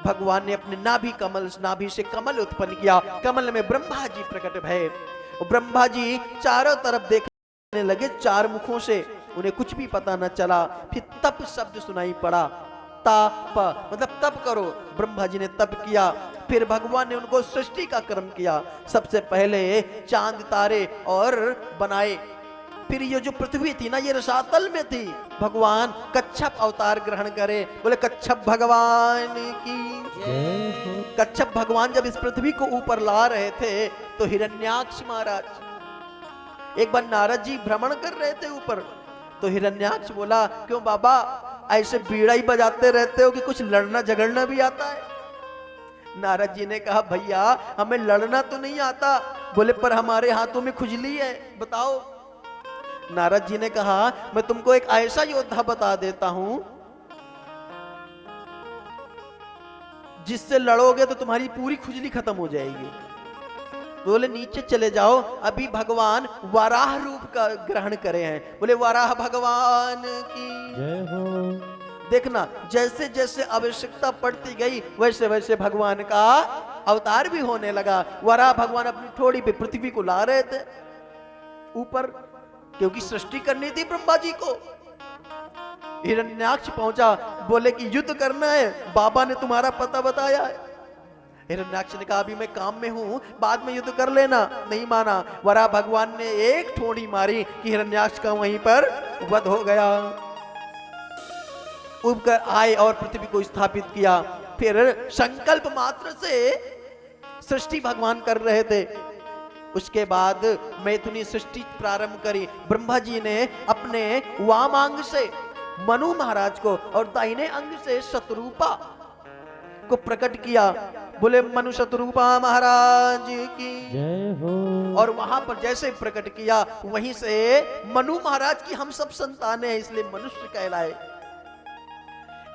भगवान ने अपने नाभि से कमल उत्पन्न किया। कमल में ब्रह्मा जी प्रकट भये। ब्रह्मा जी चारों तरफ देखने लगे, चार मुखों से उन्हें कुछ भी पता न चला। फिर तप शब्द सुनाई पड़ा। तप मतलब तप करो। ब्रह्मा जी ने तप किया। फिर भगवान ने उनको सृष्टि का कर्म किया। सबसे पहले चांद तारे और बनाए। फिर ये जो पृथ्वी थी ना, ये रसातल में थी। भगवान कच्छप अवतार ग्रहण करे। बोले कच्छप भगवान की। कच्छप भगवान जब इस पृथ्वी को ऊपर ला रहे थे तो हिरण्याक्ष महाराज एक बार नारद जी भ्रमण कर रहे थे ऊपर। तो हिरण्याक्ष बोला, क्यों बाबा ऐसे बीड़ा ही बजाते रहते हो कि कुछ लड़ना झगड़ना भी आता है? नारद जी ने कहा, भैया हमें लड़ना तो नहीं आता। बोले पर हमारे हाथों में खुजली है, बताओ। नारद जी ने कहा, मैं तुमको एक ऐसा योद्धा बता देता हूं जिससे लड़ोगे तो तुम्हारी पूरी खुजली खत्म हो जाएगी। बोले नीचे चले जाओ, अभी भगवान वराह रूप का ग्रहण करे हैं। बोले वराह भगवान की जय हो। देखना जैसे जैसे आवश्यकता पड़ती गई वैसे वैसे भगवान का अवतार भी होने लगा। वराह भगवान अपनी ठोड़ी पे पृथ्वी को ला रहे थे ऊपर, क्योंकि सृष्टि करनी थी ब्रह्मा जी को। हिरण्याक्ष पहुंचा, बोले कि युद्ध करना है, बाबा ने तुम्हारा पता बताया है। हिरण्याक्ष ने कहा, अभी मैं काम में हूं, बाद में युद्ध कर लेना। नहीं माना। वराह भगवान ने एक ठोड़ी मारी कि हिरण्याक्ष का वहीं पर वध हो गया। उबकर आए और पृथ्वी को स्थापित किया। फिर संकल्प मात्र से सृष्टि भगवान कर रहे थे। उसके बाद मैथुनी सृष्टि प्रारंभ करी। ब्रह्मा जी ने अपने वामांग से मनु महाराज को और दाहिने अंग से शतरूपा को प्रकट किया। बोले मनु शतरूपा महाराज की जय हो। और वहां पर जैसे प्रकट किया वहीं से मनु महाराज की हम सब संतानें हैं, इसलिए मनुष्य कहलाए।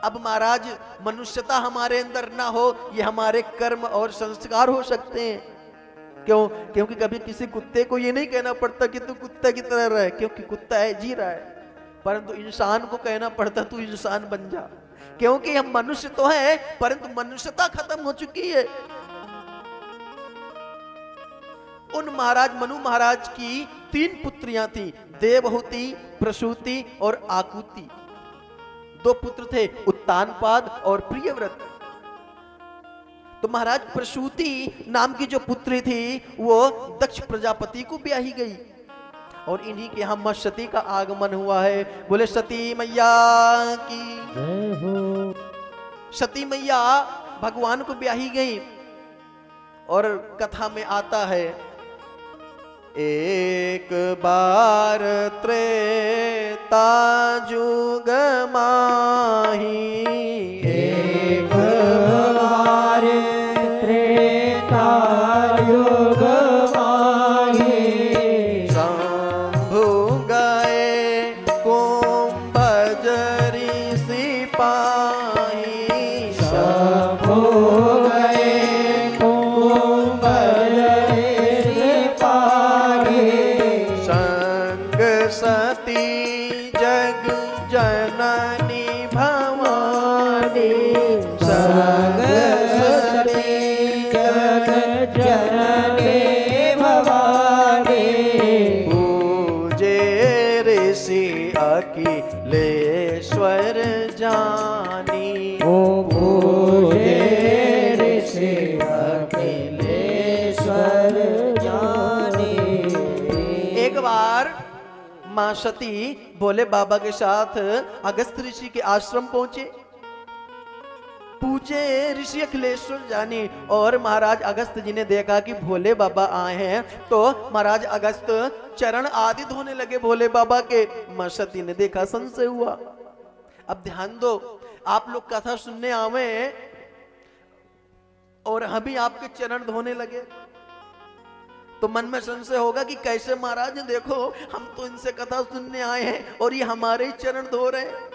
अब महाराज मनुष्यता हमारे अंदर ना हो, ये हमारे कर्म और संस्कार हो सकते हैं। क्यों? क्योंकि कभी किसी कुत्ते को ये नहीं कहना पड़ता कि तू कुत्ते की तरह रहे, क्योंकि कुत्ता है, जी रहा है। परंतु इंसान को कहना पड़ता तू इंसान बन जा, क्योंकि हम मनुष्य तो है परंतु मनुष्यता खत्म हो चुकी है। उन महाराज मनु महाराज की 3 पुत्रियां थी, देवहूति, प्रसूति और आकुति। 2 पुत्र थे, उत्तानपाद और प्रियव्रत। तो महाराज प्रसूति नाम की जो पुत्री थी वो दक्ष प्रजापति को ब्याही गई और इन्हीं के यहाँ मां सती का आगमन हुआ है। बोले सती मैया की जय हो। सती मैया भगवान को ब्याही गई और कथा में आता है, एक बार त्रेता जुग माही, एक बार त्रेता युग माही, शंभु गए कुंभज ऋषि पाही, शंभु गए कुंभज ऋषि पाही, संग सती जग जननी भवानी, संग सती जग जननी भवानी, पूजे ऋषि अखिलेश्वर जानी, ओ पूजे ऋषि अखिलेश्वर जानी। एक बार मां सती भोले बाबा के साथ अगस्त ऋषि के आश्रम पहुंचे। पूछे ऋषि अखिलेश्वर जानी, और महाराज अगस्त जी ने देखा कि भोले बाबा आए हैं तो महाराज अगस्त चरण आदि धोने लगे भोले बाबा के। मां सती ने देखा, संशय हुआ। अब ध्यान दो, आप लोग कथा सुनने आवे और हम भी आपके चरण धोने लगे तो मन में संशय होगा कि कैसे महाराज, देखो हम तो इनसे कथा सुनने आए हैं और ये हमारे ही चरण धो रहे हैं।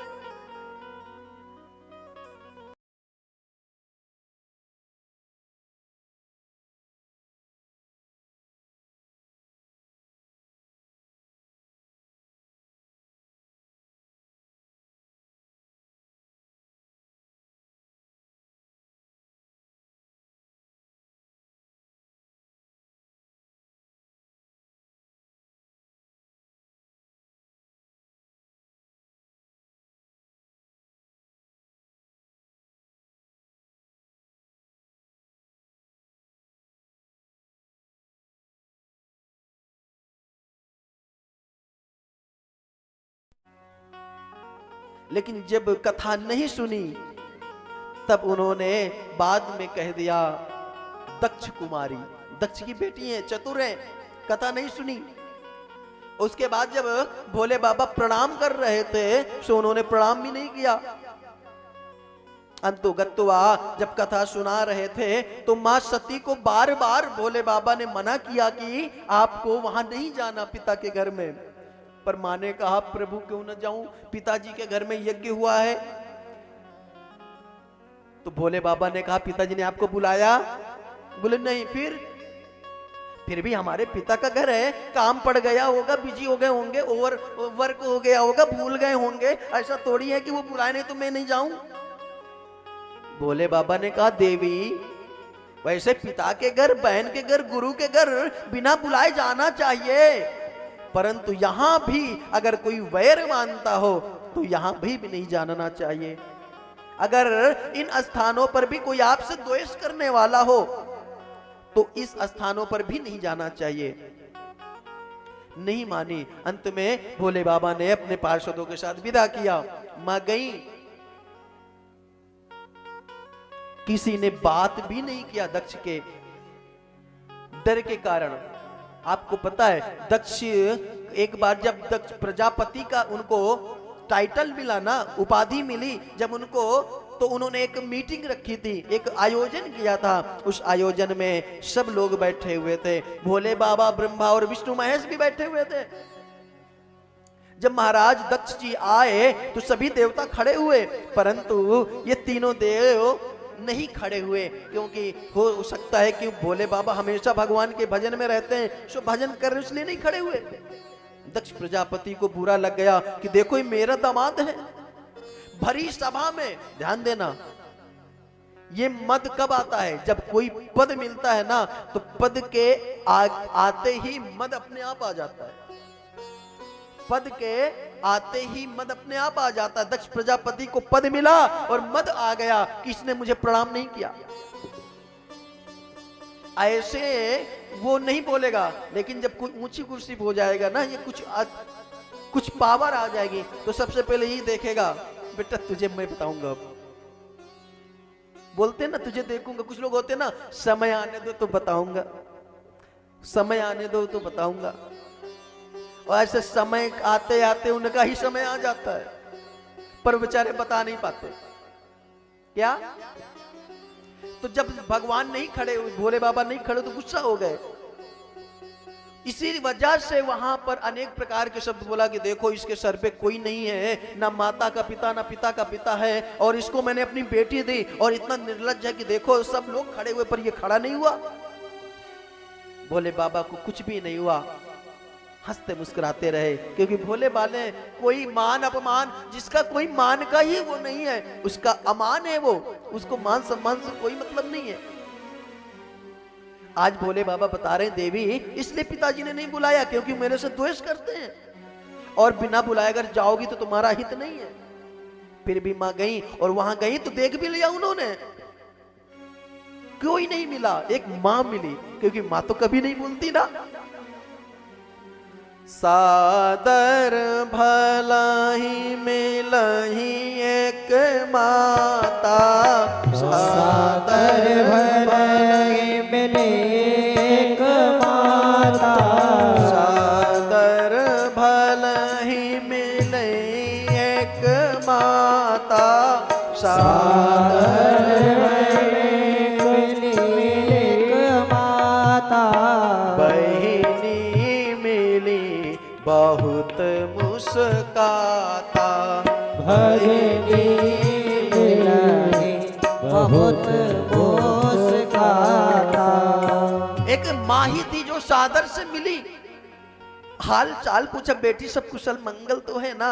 लेकिन जब कथा नहीं सुनी तब उन्होंने बाद में कह दिया दक्ष कुमारी, दक्ष की बेटी है, चतुर है, कथा नहीं सुनी। उसके बाद जब भोले बाबा प्रणाम कर रहे थे तो उन्होंने प्रणाम भी नहीं किया। अंतुगत्वा जब कथा सुना रहे थे तो मां सती को बार बार भोले बाबा ने मना किया कि आपको वहां नहीं जाना पिता के घर में, पर मां ने कहा प्रभु क्यों न जाऊं, पिताजी के घर में यज्ञ हुआ है। तो भोले बाबा ने कहा पिताजी ने आपको बुलाया? बोले नहीं। फिर भी हमारे पिता का घर है, काम पड़ गया होगा, बिजी हो गए होंगे, ओवर वर्क हो गया होगा, भूल गए होंगे, ऐसा थोड़ी है कि वो बुलाए नहीं तो मैं नहीं जाऊं। भोले बाबा ने कहा देवी वैसे पिता के घर, बहन के घर, गुरु के घर बिना बुलाए जाना चाहिए, परंतु यहां भी अगर कोई वैर मानता हो तो यहां भी नहीं जानना चाहिए। अगर इन स्थानों पर भी कोई आपसे द्वेष करने वाला हो तो इस स्थानों पर भी नहीं जाना चाहिए। नहीं मानी। अंत में भोले बाबा ने अपने पार्षदों के साथ विदा किया। मां गई, किसी ने बात भी नहीं किया दक्ष के डर के कारण। आपको पता है दक्ष एक बार जब दक्ष प्रजापति का उनको टाइटल मिला ना, उपाधि मिली जब उनको, तो उन्होंने एक मीटिंग रखी थी, एक आयोजन किया था। उस आयोजन में सब लोग बैठे हुए थे, भोले बाबा, ब्रह्मा और विष्णु महेश भी बैठे हुए थे। जब महाराज दक्ष जी आए तो सभी देवता खड़े हुए, परंतु ये तीनों देव नहीं खड़े हुए, क्योंकि हो सकता है कि भोले बाबा हमेशा भगवान के भजन में रहते हैं, सो भजन कर रहे इसलिए नहीं खड़े हुए। दक्ष प्रजापति को बुरा लग गया कि देखो ये मेरा दामाद है। भरी सभा में ध्यान देना, ये मद कब आता है? जब कोई पद मिलता है ना तो पद के आते ही मद अपने आप आ जाता है। पद के आते ही मद अपने आप आ जाता है। दक्ष प्रजापति को पद मिला और मद आ गया कि इसने मुझे प्रणाम नहीं किया। ऐसे वो नहीं बोलेगा, लेकिन जब कोई ऊंची कुर्सी हो जाएगा ना, ये कुछ पावर आ जाएगी तो सबसे पहले यही देखेगा, बेटा तुझे मैं बताऊंगा। बोलते ना तुझे देखूंगा, कुछ लोग होते ना समय आने दो तो बताऊंगा, समय आने दो तो बताऊंगा। और ऐसे समय आते आते उनका ही समय आ जाता है, पर बेचारे बता नहीं पाते। क्या? तो जब भगवान नहीं खड़े हुए, भोले बाबा नहीं खड़े तो गुस्सा हो गए। इसी वजह से वहां पर अनेक प्रकार के शब्द बोला कि देखो इसके सर पे कोई नहीं है, ना माता का पिता ना पिता का पिता है, और इसको मैंने अपनी बेटी दी, और इतना निर्लज्ज है कि देखो सब लोग खड़े हुए पर ये खड़ा नहीं हुआ। भोले बाबा को कुछ भी नहीं हुआ, हंसते मुस्कुराते रहे, क्योंकि भोले बाले कोई मान अपमान, जिसका कोई मान का ही वो नहीं है उसका अमान है, वो उसको मान सम्मान से कोई मतलब नहीं है। आज भोले बाबा बता रहे हैं देवी इसलिए पिताजी ने नहीं बुलाया क्योंकि मेरे से द्वेष करते हैं, और बिना बुलाए अगर जाओगी तो तुम्हारा हित नहीं है। फिर भी मां गई, और वहां गई तो देख भी लिया उन्होंने, कोई नहीं मिला, एक मां मिली, क्योंकि मां तो कभी नहीं बोलती ना। सादर भलाई मिलही एक माता, सादर भलाई मिले एक माता, सादर भलाई मिले एक माता, सादर भलाई मिले एक माता, बहुत मुस्काता, भजनी मिलही बहुत मुस्काता। एक माँ ही थी जो सादर से मिली, हाल चाल पूछा, बेटी सब कुशल मंगल तो है ना,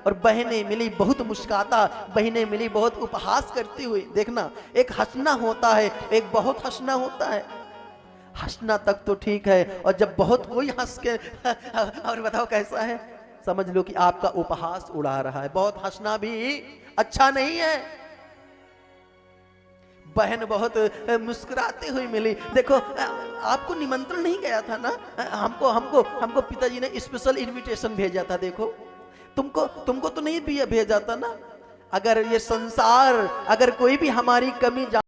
और बहनें मिली बहुत मुस्काता, बहनें मिली बहुत उपहास करती हुई। देखना, एक हंसना होता है, एक बहुत हंसना होता है। हंसना तक तो ठीक है, और जब बहुत कोई हंस के और बताओ कैसा है, समझ लो कि आपका उपहास उड़ा रहा है। बहुत हंसना भी अच्छा नहीं है। बहन बहुत मुस्कुराते हुए मिली। देखो आपको निमंत्रण नहीं गया था ना, हमको पिताजी ने स्पेशल इनविटेशन भेजा था। देखो तुमको तुमको तो नहीं भेजा था ना। अगर ये संसार, अगर कोई भी हमारी कमी